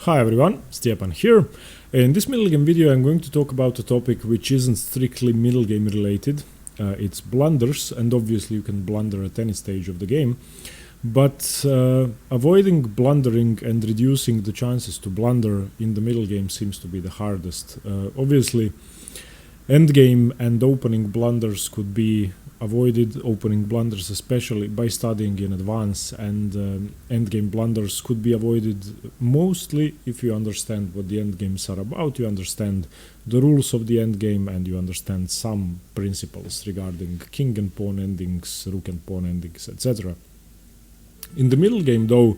Hi everyone, Stepan here. In this middle game video I'm going to talk about a topic which isn't strictly middle game related. It's blunders, and obviously you can blunder at any stage of the game. But avoiding blundering and reducing the chances to blunder in the middle game seems to be the hardest. Obviously, endgame and opening blunders could be avoided, opening blunders especially by studying in advance, and endgame blunders could be avoided mostly if you understand what the endgames are about, you understand the rules of the endgame, and you understand some principles regarding king and pawn endings, rook and pawn endings, etc. In the middle game though,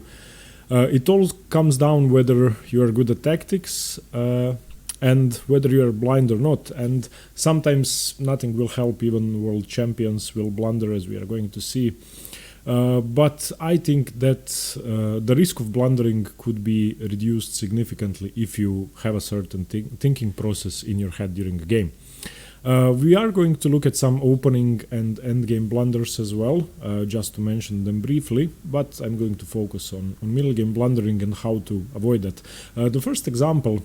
it all comes down whether you are good at tactics and whether you are blind or not, and sometimes nothing will help, even world champions will blunder, as we are going to see. But I think that the risk of blundering could be reduced significantly if you have a certain thinking process in your head during a game. We are going to look at some opening and endgame blunders as well, just to mention them briefly, but I'm going to focus on middle game blundering and how to avoid that. The first example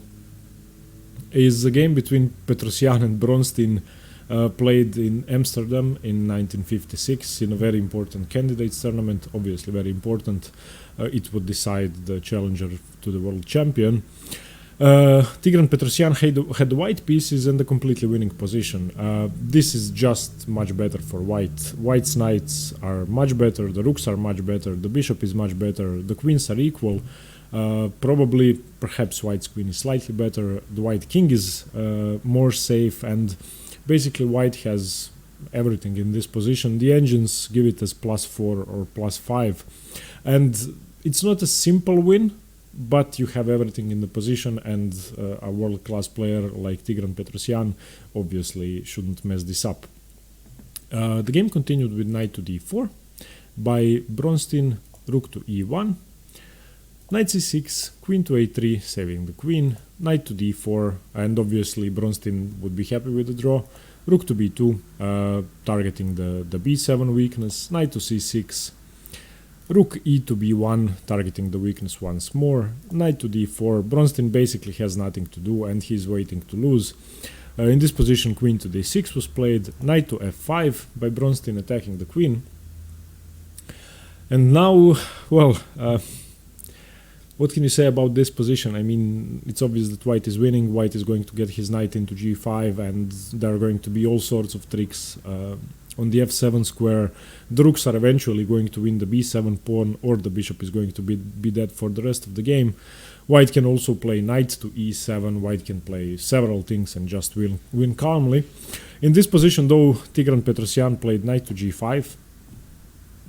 is a game between Petrosyan and Bronstein, played in Amsterdam in 1956 in a very important candidates tournament, obviously very important. It would decide the challenger to the world champion. Tigran Petrosyan had the white pieces and a completely winning position. This is just much better for white. White's knights are much better, the rooks are much better, the bishop is much better, the queens are equal. Probably, perhaps white's queen is slightly better, the white king is more safe, and basically white has everything in this position. The engines give it as +4 or +5, and it's not a simple win, but you have everything in the position, and a world-class player like Tigran Petrosyan obviously shouldn't mess this up. The game continued with knight to d4 by Bronstein, rook to e1, knight c6, queen to a3, saving the queen, knight to d4, and obviously Bronstein would be happy with the draw, rook to b2, targeting the b7 weakness, knight to c6, rook e to b1, targeting the weakness once more, knight to d4. Bronstein basically has nothing to do and he's waiting to lose. In this position, queen to d6 was played, knight to f5 by Bronstein attacking the queen. And now, well, what can you say about this position? I mean, it's obvious that white is winning, white is going to get his knight into g5, and there are going to be all sorts of tricks. On the f7 square, the rooks are eventually going to win the b7 pawn, or the bishop is going to be dead for the rest of the game. White can also play knight to e7, white can play several things and just win calmly. In this position though, Tigran Petrosyan played knight to g5,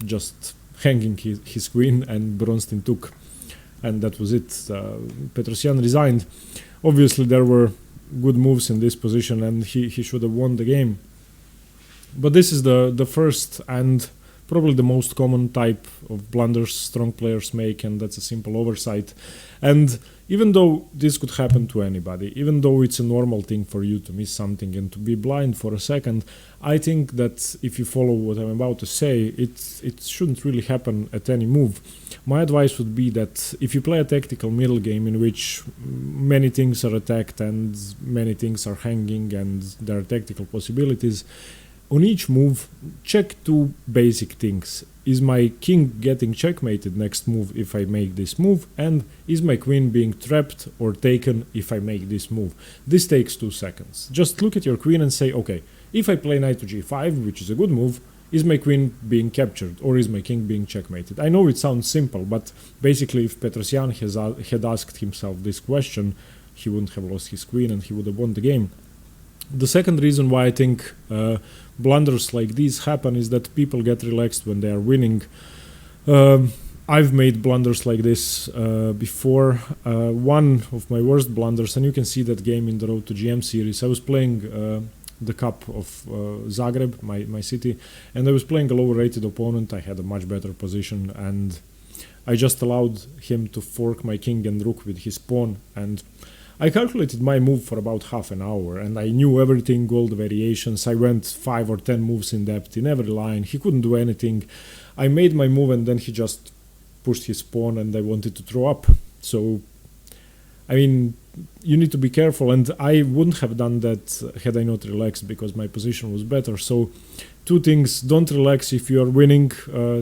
just hanging his queen, and Bronstein took. And that was it. Petrosyan resigned. Obviously there were good moves in this position and he should have won the game. But this is the first and probably the most common type of blunders strong players make, and that's a simple oversight. And even though this could happen to anybody, even though it's a normal thing for you to miss something and to be blind for a second, I think that if you follow what I'm about to say, it shouldn't really happen at any move. My advice would be that if you play a tactical middle game in which many things are attacked and many things are hanging and there are tactical possibilities, on each move, check two basic things. Is my king getting checkmated next move if I make this move? And is my queen being trapped or taken if I make this move? This takes 2 seconds. Just look at your queen and say, okay, if I play knight to g5, which is a good move, is my queen being captured or is my king being checkmated? I know it sounds simple, but basically if Petrosyan had asked himself this question, he wouldn't have lost his queen and he would have won the game. The second reason why I think blunders like these happen is that people get relaxed when they are winning. I've made blunders like this before. One of my worst blunders, and you can see that game in the Road to GM series, I was playing the Cup of Zagreb, my city, and I was playing a lower rated opponent. I had a much better position and I just allowed him to fork my king and rook with his pawn, and I calculated my move for about half an hour and I knew everything, all the variations. I went 5 or 10 moves in depth in every line. He couldn't do anything. I made my move and then he just pushed his pawn and I wanted to throw up. So I mean, you need to be careful, and I wouldn't have done that had I not relaxed, because my position was better. So two things: don't relax if you are winning,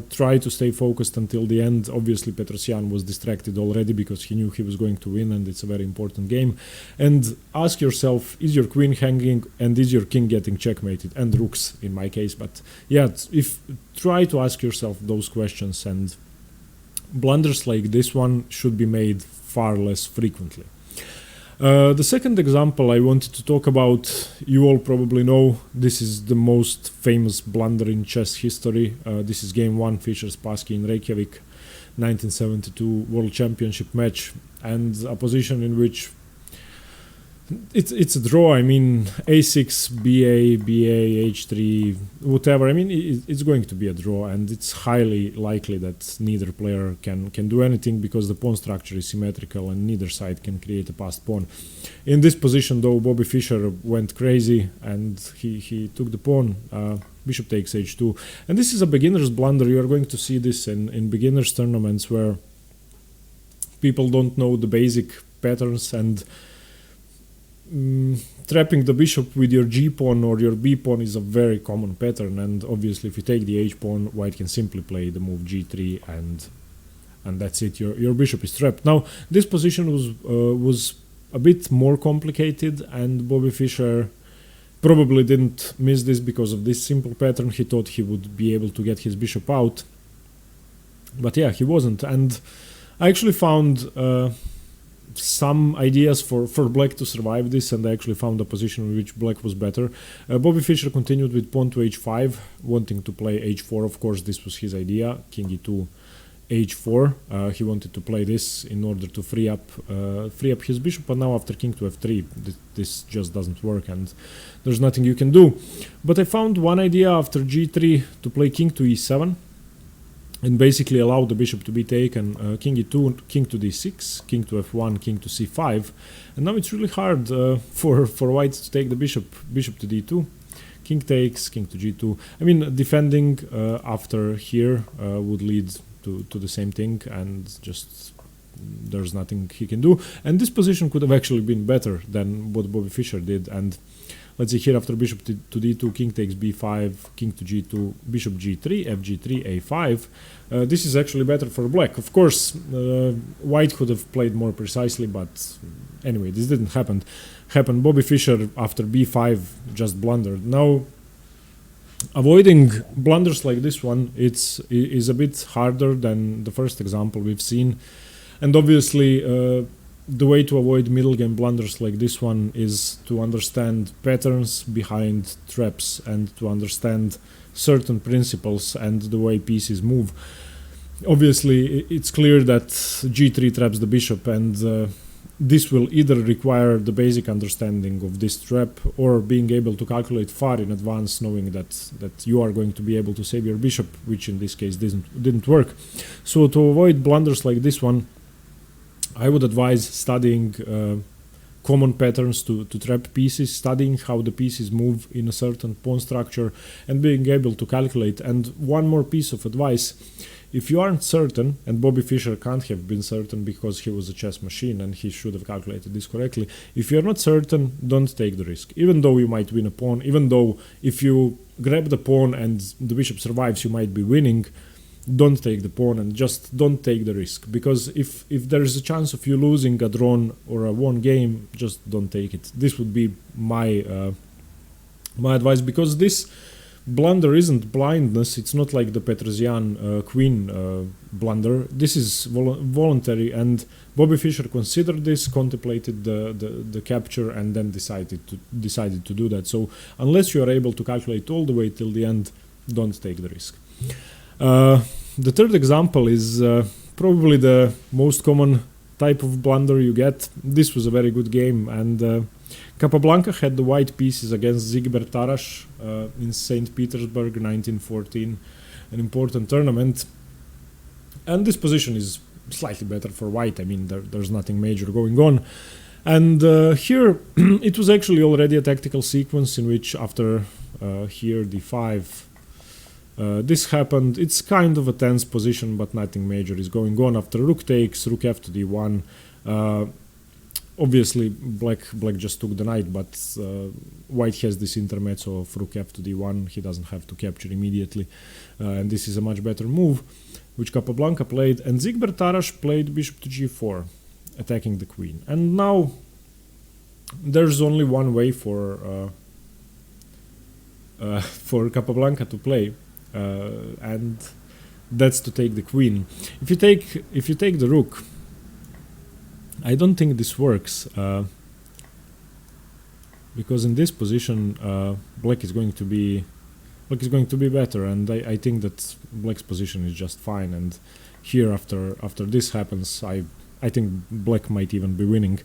try to stay focused until the end. Obviously Petrosyan was distracted already because he knew he was going to win, and it's a very important game. And ask yourself, is your queen hanging and is your king getting checkmated, and rooks in my case. But yeah, if try to ask yourself those questions, and blunders like this one should be made far less frequently. The second example I wanted to talk about, you all probably know, this is the most famous blunder in chess history. This is game 1, Fischer-Spassky in Reykjavik, 1972 World Championship match, and a position in which it's a draw. I mean, a6, ba, h3, whatever. I mean, it's going to be a draw, and it's highly likely that neither player can do anything, because the pawn structure is symmetrical and neither side can create a passed pawn. In this position, though, Bobby Fischer went crazy and he took the pawn. Bishop takes h2, and this is a beginner's blunder. You are going to see this in beginners tournaments where people don't know the basic patterns, and trapping the bishop with your g-pawn or your b-pawn is a very common pattern. And obviously if you take the h-pawn, white can simply play the move g3, and that's it. Your bishop is trapped. Now this position was a bit more complicated, and Bobby Fischer probably didn't miss this because of this simple pattern. He thought he would be able to get his bishop out, but yeah, he wasn't. And I actually found some ideas for black to survive this, and I actually found a position in which black was better. Bobby Fischer continued with pawn to h5, wanting to play h4. Of course, this was his idea, king e2, h4. He wanted to play this in order to free up his bishop, but now after king to f3, this just doesn't work, and there's nothing you can do. But I found one idea after g3 to play king to e7, and basically allow the bishop to be taken. King e2, king to d6, king to f1, king to c5, and now it's really hard for white to take the bishop to d2, king takes, king to g2. I mean, defending after here would lead to the same thing, and just there's nothing he can do. And this position could have actually been better than what Bobby Fischer did. And let's see, here after bishop to d2, king takes b5, king to g2, bishop g3, fg3, a5. This is actually better for black. Of course, white could have played more precisely, but anyway, this didn't happen. Bobby Fischer after b5 just blundered. Now, avoiding blunders like this one is a bit harder than the first example we've seen, and obviously the way to avoid middle game blunders like this one is to understand patterns behind traps and to understand certain principles and the way pieces move. Obviously, it's clear that g3 traps the bishop, and this will either require the basic understanding of this trap or being able to calculate far in advance, knowing that you are going to be able to save your bishop, which in this case didn't work. So to avoid blunders like this one, I would advise studying common patterns to trap pieces, studying how the pieces move in a certain pawn structure, and being able to calculate. And one more piece of advice: if you aren't certain, and Bobby Fischer can't have been certain because he was a chess machine and he should have calculated this correctly, if you're not certain, don't take the risk. Even though you might win a pawn, even though if you grab the pawn and the bishop survives, you might be winning, don't take the pawn and just don't take the risk. Because if there is a chance of you losing a drawn or a won game, just don't take it. This would be my advice, because this blunder isn't blindness. It's not like the Petrosyan queen blunder. This is voluntary, and Bobby Fischer considered this, contemplated the capture, and then decided to do that. So unless you are able to calculate all the way till the end, don't take the risk. The third example is probably the most common type of blunder you get. This was a very good game, and Capablanca had the white pieces against Zigbert Tarash in St. Petersburg 1914, an important tournament. And this position is slightly better for white. I mean, there's nothing major going on. And here it was actually already a tactical sequence in which after here d5, this happened. It's kind of a tense position, but nothing major is going on. After rook takes, rook f to d1, obviously black just took the knight, but white has this intermezzo of rook f to d1. He doesn't have to capture immediately, and this is a much better move, which Capablanca played. And Zigbert Tarash played bishop to g4, attacking the queen. And now there's only one way for Capablanca to play, and that's to take the queen. If you take the rook, I don't think this works, because in this position black is going to be better, and I think that black's position is just fine. And here, after this happens, I think black might even be winning.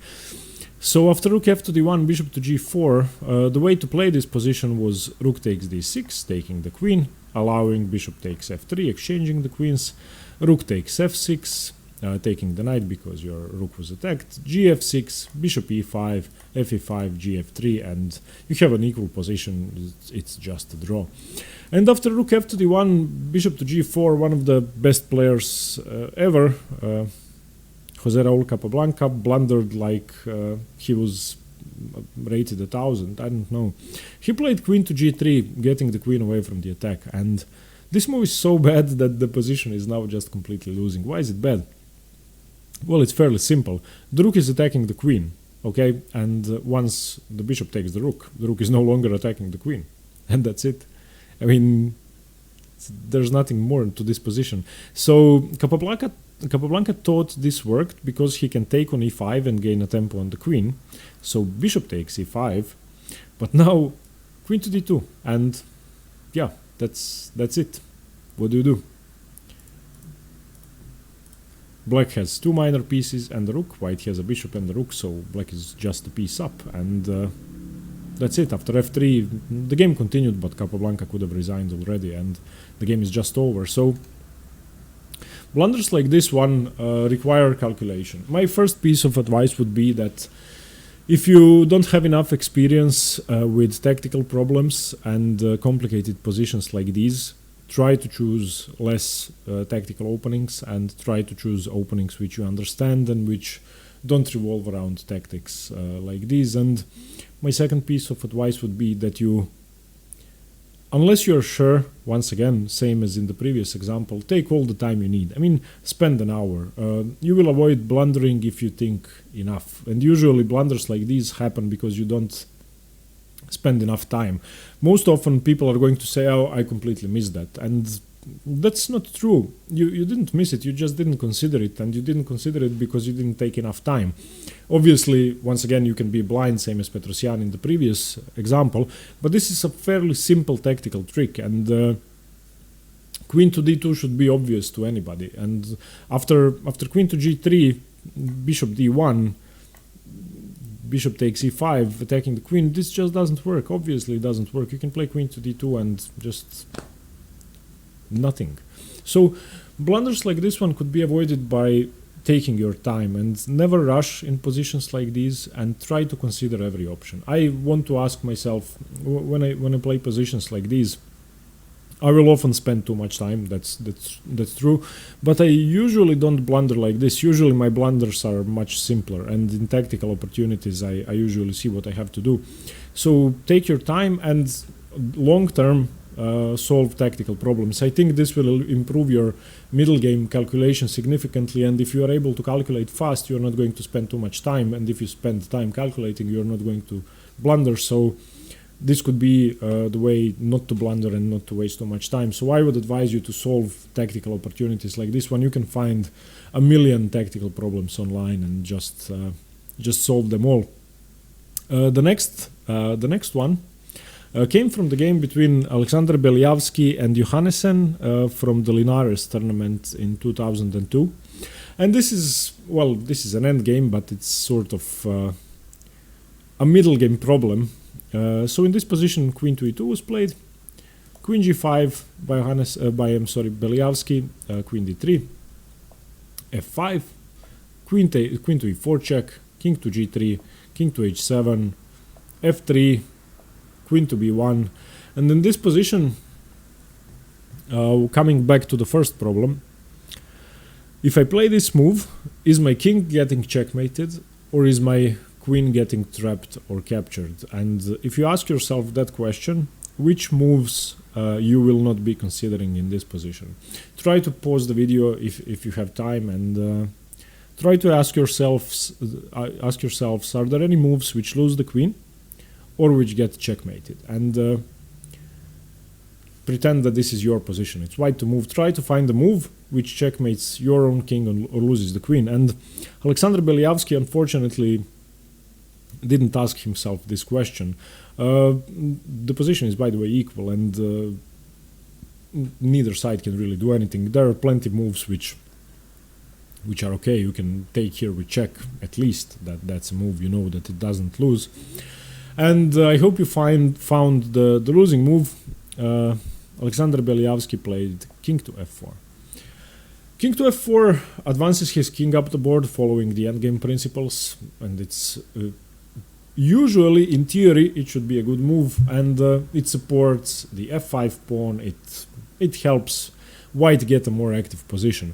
So after rook f to d1, bishop to g4, the way to play this position was rook takes d6, taking the queen, allowing bishop takes f3, exchanging the queens, rook takes f6, taking the knight because your rook was attacked, gf6, bishop e5, fe5, gf3, and you have an equal position. It's just a draw. And after rook f to d1, bishop to g4, one of the best players ever, Jose Raul Capablanca, blundered like he was rated 1000, I don't know. He played queen to g3, getting the queen away from the attack, and this move is so bad that the position is now just completely losing. Why is it bad? Well, it's fairly simple. The rook is attacking the queen, okay? And once the bishop takes the rook is no longer attacking the queen. And that's it. I mean, there's nothing more to this position. So Capablanca thought this worked because he can take on e5 and gain a tempo on the queen. So bishop takes e5. But now queen to d2. And yeah, that's it. What do? Black has two minor pieces and the rook, white has a bishop and the rook, so black is just a piece up, and that's it. After f3, the game continued, but Capablanca could have resigned already, and the game is just over. So blunders like this one require calculation. My first piece of advice would be that if you don't have enough experience with tactical problems and complicated positions like these, try to choose less tactical openings and try to choose openings which you understand and which don't revolve around tactics like these. And my second piece of advice would be that you, unless you're sure, once again, same as in the previous example, take all the time you need. I mean, spend an hour. You will avoid blundering if you think enough. And usually blunders like these happen because you don't spend enough time. Most often people are going to say, oh, I completely missed that. And that's not true. You didn't miss it, you just didn't consider it, and you didn't consider it because you didn't take enough time. Obviously, once again, you can be blind, same as Petrosyan in the previous example, but this is a fairly simple tactical trick, and queen to d2 should be obvious to anybody. And after queen to g3, bishop d1, bishop takes e5, attacking the queen, this just doesn't work. Obviously it doesn't work. You can play queen to d2 and just nothing. So blunders like this one could be avoided by taking your time and never rush in positions like these, and try to consider every option. I want to ask myself, when I play positions like these, I will often spend too much time, that's true, but I usually don't blunder like this. Usually my blunders are much simpler, and in tactical opportunities I usually see what I have to do. So take your time and long term solve tactical problems. I think this will improve your middle game calculation significantly, and if you are able to calculate fast, you're not going to spend too much time, and if you spend time calculating, you're not going to blunder. So this could be the way not to blunder and not to waste too much time. So I would advise you to solve tactical opportunities like this one. You can find a million tactical problems online and just solve them all. The next one came from the game between Alexander Belyavsky and Johannesen from the Linares tournament in 2002. And this is an end game, but it's sort of a middle game problem. So in this position, queen to e2 was played, queen g5 by Belyavsky, queen d3, f5, queen to e4 check, king to g3, king to h7, f3, queen to b1, and in this position, coming back to the first problem, if I play this move, is my king getting checkmated, or is my queen getting trapped or captured? And if you ask yourself that question, which moves you will not be considering in this position? Try to pause the video if you have time, and try to ask yourselves, are there any moves which lose the queen or which get checkmated? And pretend that this is your position. It's white to move. Try to find a move which checkmates your own king or loses the queen. And Alexander Belyavsky, unfortunately, didn't ask himself this question. The position is, by the way, equal, and neither side can really do anything. There are plenty of moves which are okay. You can take here with check, at least. That's a move, you know that it doesn't lose. And I hope you found the losing move. Alexander Belyavsky played king to f4. King to f4 advances his king up the board following the endgame principles, and it's usually, in theory, it should be a good move, and it supports the f5 pawn. It helps white get a more active position.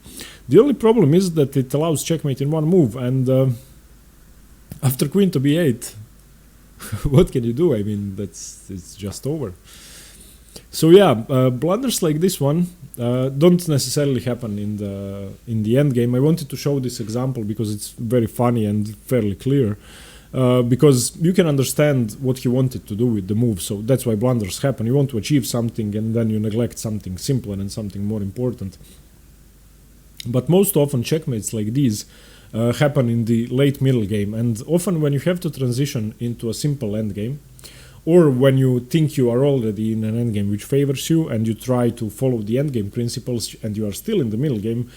The only problem is that it allows checkmate in one move, and after queen to b8, what can you do? I mean, it's just over. So yeah, blunders like this one don't necessarily happen in the end game. I wanted to show this example because it's very funny and fairly clear, because you can understand what he wanted to do with the move. So that's why blunders happen. You want to achieve something and then you neglect something simpler and something more important. But most often checkmates like these happen in the late middle game, and often when you have to transition into a simple end game, or when you think you are already in an endgame which favors you and you try to follow the endgame principles and you are still in the middle game,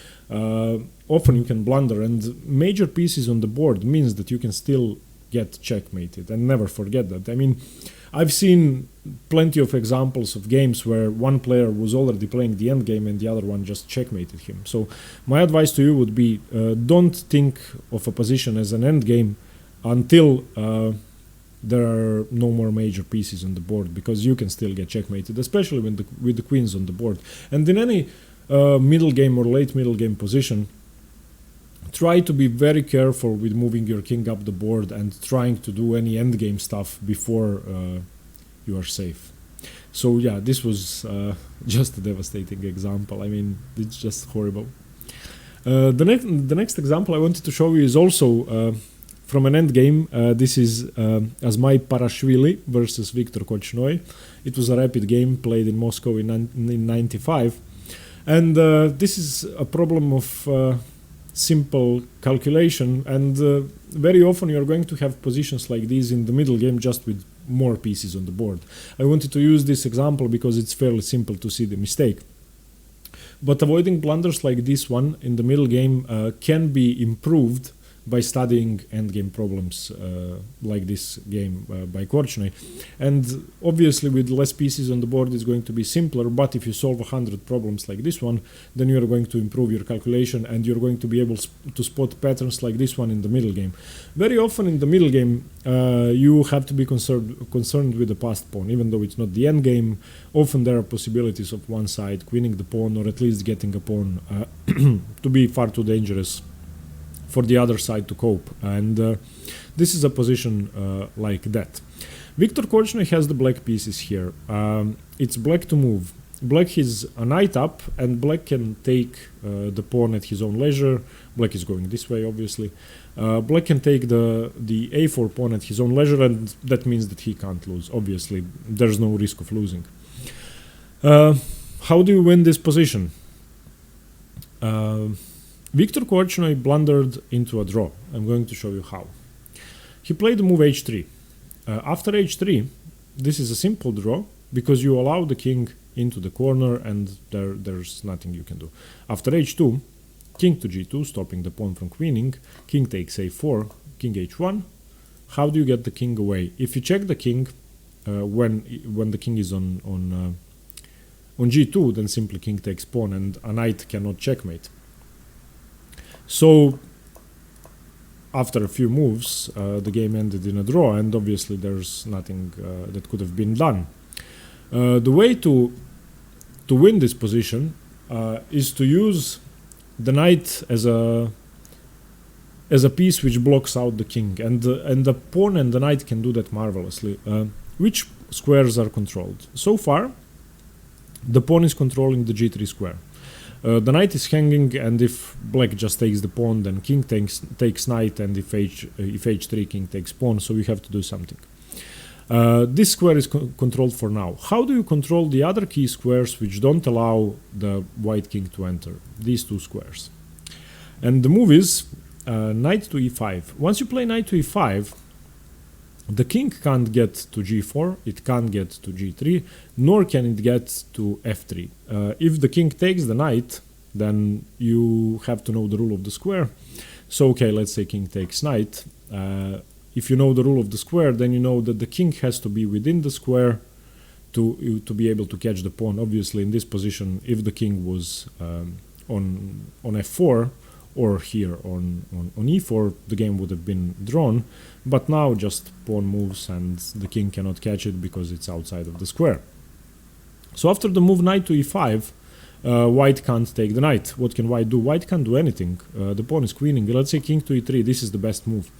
often you can blunder, and major pieces on the board means that you can still get checkmated, and never forget that. I mean, I've seen plenty of examples of games where one player was already playing the endgame and the other one just checkmated him. So my advice to you would be, don't think of a position as an endgame until there are no more major pieces on the board, because you can still get checkmated, especially with the queens on the board. And in any middle game or late middle game position, try to be very careful with moving your king up the board and trying to do any endgame stuff before you are safe. So yeah, this was just a devastating example. I mean, it's just horrible. The next example I wanted to show you is also from an endgame. This is Asmai Parashvili versus Viktor Kochnoi. It was a rapid game played in Moscow in 95. And this is a problem of simple calculation, and very often you're going to have positions like these in the middle game just with more pieces on the board. I wanted to use this example because it's fairly simple to see the mistake. But avoiding blunders like this one in the middle game can be improved by studying endgame problems like this game by Korchnoi. And obviously with less pieces on the board it's going to be simpler, but if you solve 100 problems like this one, then you're going to improve your calculation and you're going to be able to spot patterns like this one in the middle game. Very often in the middle game you have to be concerned with the passed pawn, even though it's not the end game. Often there are possibilities of one side queening the pawn, or at least getting a pawn to be far too dangerous for the other side to cope, and this is a position like that. Viktor Korchnoi has the black pieces here. It's black to move. Black is a knight up, and black can take the pawn at his own leisure. Black is going this way, obviously. Black can take the a4 pawn at his own leisure, and that means that he can't lose. Obviously, there's no risk of losing. How do you win this position? Viktor Korchnoi blundered into a draw. I'm going to show you how. He played the move h3. After h3, this is a simple draw because you allow the king into the corner and there's nothing you can do. After h2, king to g2, stopping the pawn from queening. King takes a4, king h1. How do you get the king away? If you check the king when the king is on g2, then simply king takes pawn and a knight cannot checkmate. So after a few moves, the game ended in a draw, and obviously there's nothing that could have been done. The way to win this position is to use the knight as a as a piece which blocks out the king, and the pawn and the knight can do that marvelously. Which squares are controlled? So far, the pawn is controlling the g3 square. The knight is hanging, and if black just takes the pawn, then king takes knight, and if h3, king takes pawn, so you have to do something. This square is controlled for now. How do you control the other key squares which don't allow the white king to enter? These two squares. And the move is knight to e5. Once you play knight to e5, the king can't get to g4, it can't get to g3, nor can it get to f3. If the king takes the knight, then you have to know the rule of the square. So, okay, let's say king takes knight. If you know the rule of the square, then you know that the king has to be within the square to be able to catch the pawn. Obviously, in this position, if the king was on f4, or here on e4, the game would have been drawn, but now just pawn moves and the king cannot catch it because it's outside of the square. So after the move knight to e5, white can't take the knight. What can white do? White can't do anything. The pawn is queening. Let's say king to e3, this is the best move.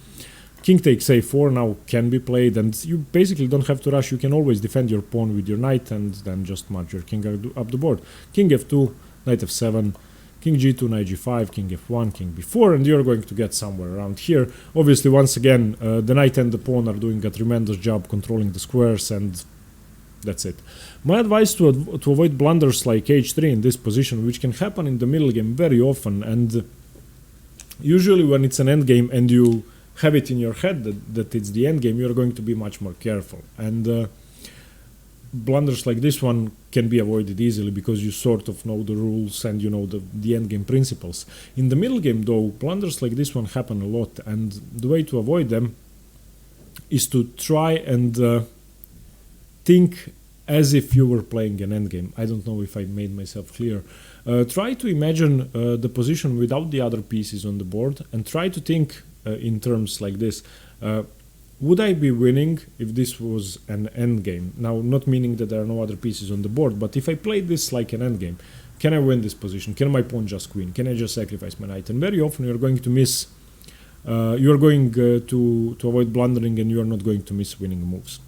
King takes a4 now can be played, and you basically don't have to rush. You can always defend your pawn with your knight and then just march your king up the board. King f2, knight f7, king g2, knight g5, king f1, king b4, and you're going to get somewhere around here. Obviously, once again, the knight and the pawn are doing a tremendous job controlling the squares, and that's it. My advice to avoid blunders like h3 in this position, which can happen in the middle game very often, and usually when it's an endgame and you have it in your head that it's the endgame, you're going to be much more careful. And blunders like this one can be avoided easily because you sort of know the rules and you know the endgame principles. In the middle game, though, blunders like this one happen a lot, and the way to avoid them is to try and think as if you were playing an endgame. I don't know if I made myself clear. Try to imagine the position without the other pieces on the board, and try to think in terms like this. Would I be winning if this was an endgame? Now, not meaning that there are no other pieces on the board, but if I played this like an endgame, can I win this position? Can my pawn just queen? Can I just sacrifice my knight? And very often you're going to miss, you're going to avoid blundering, and you're not going to miss winning moves.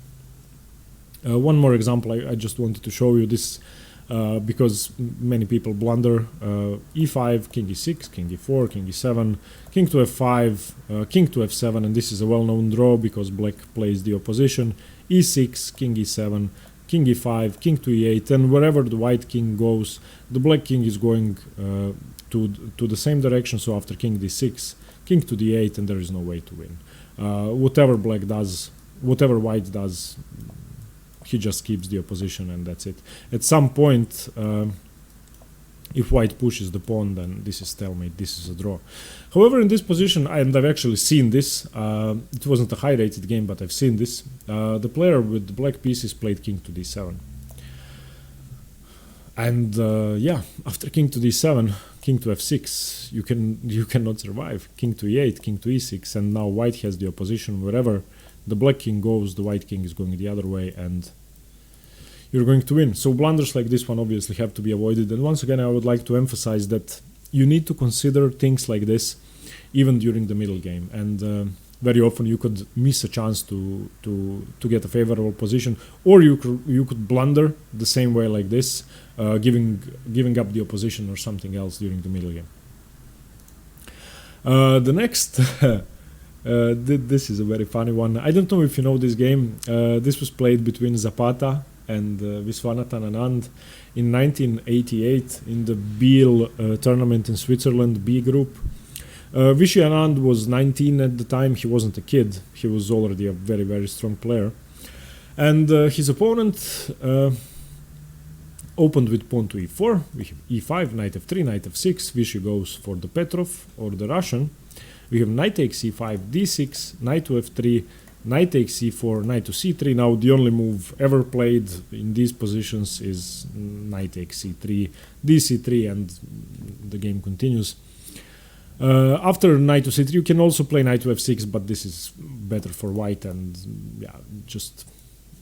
One more example, I just wanted to show you this because many people blunder. e5, king e6, king e4, king e7, king to f5, king to f7, and this is a well-known draw because black plays the opposition. e6, king e7, king e5, king to e8, and wherever the white king goes, the black king is going to the same direction. So after king d6, king to d8, and there is no way to win. Whatever black does, whatever white does, he just keeps the opposition, and that's it. At some point, if white pushes the pawn, then this is stalemate, this is a draw. However, in this position, and I've actually seen this, it wasn't a high-rated game, but I've seen this, the player with the black pieces played king to d7. And yeah, after king to d7, king to f6, you cannot survive. King to e8, king to e6, and now white has the opposition. Wherever the black king goes, the white king is going the other way, and you're going to win. So blunders like this one obviously have to be avoided. And once again, I would like to emphasize that you need to consider things like this even during the middle game. And very often you could miss a chance to get a favorable position, or you could blunder the same way like this, giving up the opposition or something else during the middle game. The next. This is a very funny one. I don't know if you know this game. This was played between Zapata and Viswanathan Anand in 1988 in the Biel tournament in Switzerland, B group. Vishy Anand was 19 at the time. He wasn't a kid. He was already a very, very strong player. And his opponent opened with pawn to e4. We have e5, knight f3, knight f6. Vishy goes for the Petrov or the Russian. We have knight takes e5, d6, knight to f3, knight takes c4, knight to c3. Now the only move ever played in these positions is knight takes c3, dc3, and the game continues. After knight to c3, you can also play knight to f6, but this is better for white, and yeah, just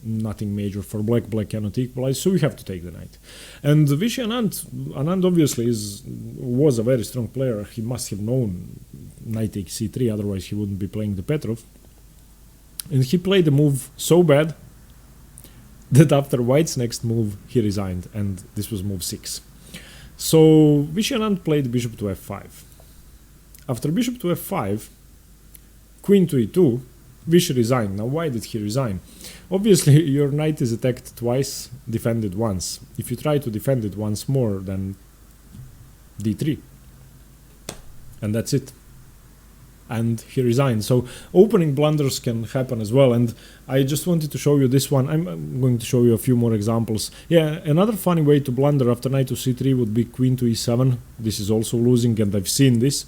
nothing major for black. Black cannot equalize, so we have to take the knight. And Vishy Anand obviously was a very strong player. He must have known knight takes c3, otherwise he wouldn't be playing the Petrov. And he played the move so bad that after white's next move he resigned, and this was move 6. So Vishy Anand played bishop to f5. After bishop to f5, queen to e2, Vishy resigned. Now why did he resign? Obviously your knight is attacked twice, defended once. If you try to defend it once more, then d3. And that's it. And he resigned. So opening blunders can happen as well. And I just wanted to show you this one. I'm going to show you a few more examples. Yeah, another funny way to blunder after knight to c3 would be queen to e7. This is also losing, and I've seen this.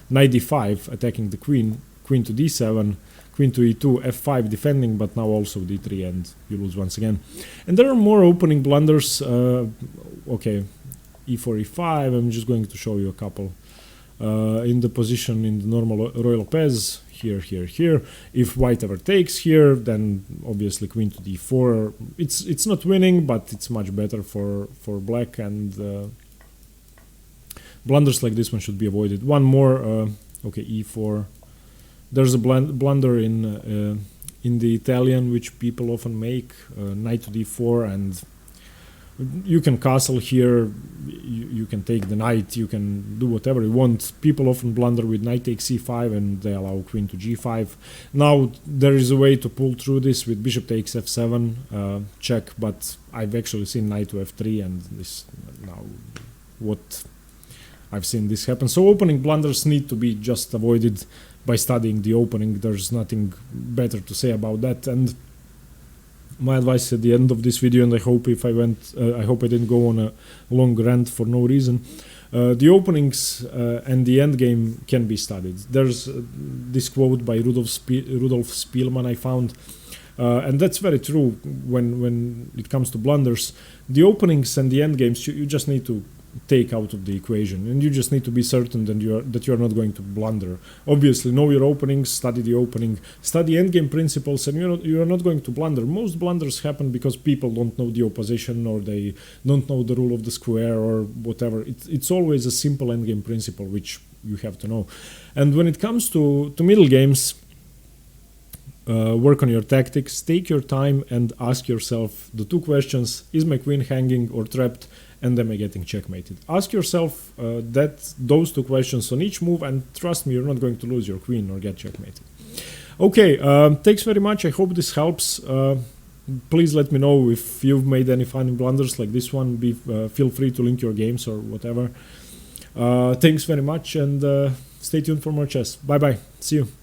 Knight d5 attacking the queen, queen to d7, queen to e2, f5 defending, but now also d3, and you lose once again. And there are more opening blunders. Okay, e4, e5. I'm just going to show you a couple. In the position in the normal Roy Lopez, here, here, here. If white ever takes here, then obviously queen to d4. It's not winning, but it's much better for black, and blunders like this one should be avoided. One more, okay, e4. There's a blunder in the Italian which people often make, knight to d4, and you can castle here, you can take the knight, you can do whatever you want. People often blunder with knight takes c5 and they allow queen to g5. Now there is a way to pull through this with bishop takes f7, check, but I've actually seen knight to f3, and this now what I've seen this happen. So opening blunders need to be just avoided by studying the opening. There's nothing better to say about that. And my advice at the end of this video, and I hope I hope I didn't go on a long rant for no reason. The openings and the endgame can be studied. There's this quote by Rudolf Spielmann I found, and that's very true when it comes to blunders. The openings and the endgames you just need to take out of the equation, and you just need to be certain that you're not going to blunder. Obviously know your openings, study the opening, study endgame principles, and you're not going to blunder. Most blunders happen because people don't know the opposition, or they don't know the rule of the square, or whatever. It's always a simple endgame principle which you have to know. And when it comes to middle games, work on your tactics, take your time and ask yourself the two questions: is my queen hanging or trapped, and am I getting checkmated? Ask yourself those two questions on each move, and trust me, you're not going to lose your queen or get checkmated. Okay, thanks very much. I hope this helps. Please let me know if you've made any funny blunders like this one. Feel free to link your games or whatever. Thanks very much, and stay tuned for more chess. Bye bye. See you.